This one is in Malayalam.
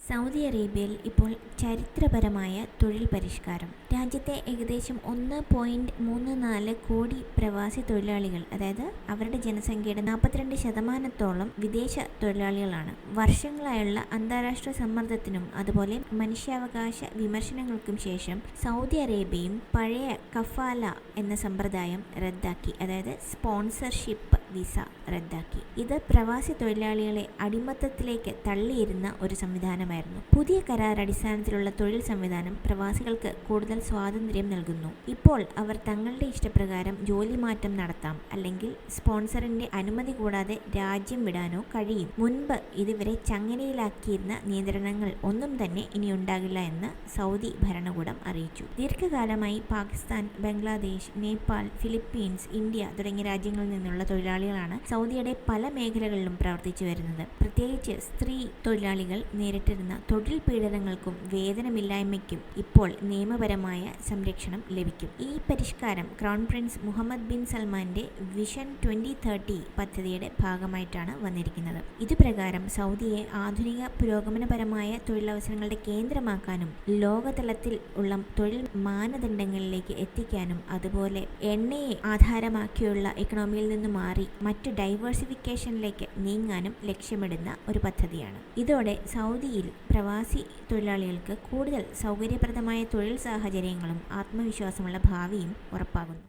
സൗദി അറേബ്യയിൽ ഇപ്പോൾ ചരിത്രപരമായ തൊഴിൽ പരിഷ്കാരം. രാജ്യത്തെ ഏകദേശം 1.34 കോടി പ്രവാസി തൊഴിലാളികൾ, അതായത് അവരുടെ ജനസംഖ്യയുടെ 42% വിദേശ തൊഴിലാളികളാണ്. വർഷങ്ങളായുള്ള അന്താരാഷ്ട്ര സമ്മർദ്ദത്തിനും അതുപോലെ മനുഷ്യാവകാശ വിമർശനങ്ങൾക്കും ശേഷം സൗദി അറേബ്യയും പഴയ കഫാല എന്ന സമ്പ്രദായം റദ്ദാക്കി, അതായത് സ്പോൺസർഷിപ്പ് വിസ റദ്ദാക്കി. ഇത് പ്രവാസി തൊഴിലാളികളെ അടിമത്തത്തിലേക്ക് തള്ളിയിരുന്ന ഒരു സംവിധാനമായിരുന്നു. പുതിയ കരാർ അടിസ്ഥാനത്തിലുള്ള തൊഴിൽ സംവിധാനം പ്രവാസികൾക്ക് കൂടുതൽ സ്വാതന്ത്ര്യം നൽകുന്നു. ഇപ്പോൾ അവർ തങ്ങളുടെ ഇഷ്ടപ്രകാരം ജോലി മാറ്റം നടത്താം, അല്ലെങ്കിൽ സ്പോൺസറിന്റെ അനുമതി കൂടാതെ രാജ്യം വിടാനോ കഴിയും. മുൻപ് ഇതുവരെ ചങ്ങലയിലാക്കിയിരുന്ന നിയന്ത്രണങ്ങൾ ഒന്നും തന്നെ ഇനി ഉണ്ടാകില്ല എന്ന് സൗദി ഭരണകൂടം അറിയിച്ചു. ദീർഘകാലമായി പാകിസ്ഥാൻ, ബംഗ്ലാദേശ്, നേപ്പാൾ, ഫിലിപ്പീൻസ്, ഇന്ത്യ തുടങ്ങിയ രാജ്യങ്ങളിൽ നിന്നുള്ള തൊഴിലാളികളാണ് സൗദിയുടെ പല മേഖലകളിലും പ്രവർത്തിച്ചു വരുന്നത്. പ്രത്യേകിച്ച് സ്ത്രീ തൊഴിലാളികൾ നേരിട്ടിരുന്ന തൊഴിൽ പീഡനങ്ങൾക്കും വേതനമില്ലായ്മയ്ക്കും ഇപ്പോൾ നിയമപരമായ സംരക്ഷണം ലഭിക്കും. ഈ പരിഷ്കാരം ക്രൗൺ പ്രിൻസ് മുഹമ്മദ് ബിൻ സൽമാന്റെ വിഷൻ 2030 പദ്ധതിയുടെ ഭാഗമായിട്ടാണ് വന്നിരിക്കുന്നത്. ഇതുപ്രകാരം സൗദിയെ ആധുനിക പുരോഗമനപരമായ തൊഴിലവസരങ്ങളുടെ കേന്ദ്രമാക്കാനും ലോകതലത്തിൽ ഉള്ള തൊഴിൽ മാനദണ്ഡങ്ങളിലേക്ക് എത്തിക്കാനും അതുപോലെ എണ്ണയെ ആധാരമാക്കിയുള്ള എക്കണോമിയിൽ നിന്ന് മാറി മറ്റു ഡൈവേഴ്സിഫിക്കേഷനിലേക്ക് നീങ്ങാനും ലക്ഷ്യമിടുന്ന ഒരു പദ്ധതിയാണ്. ഇതോടെ സൗദിയിൽ പ്രവാസി തൊഴിലാളികൾക്ക് കൂടുതൽ സൗകര്യപ്രദമായ തൊഴിൽ സാഹചര്യങ്ങളും ആത്മവിശ്വാസമുള്ള ഭാവിയും ഉറപ്പാകുന്നു.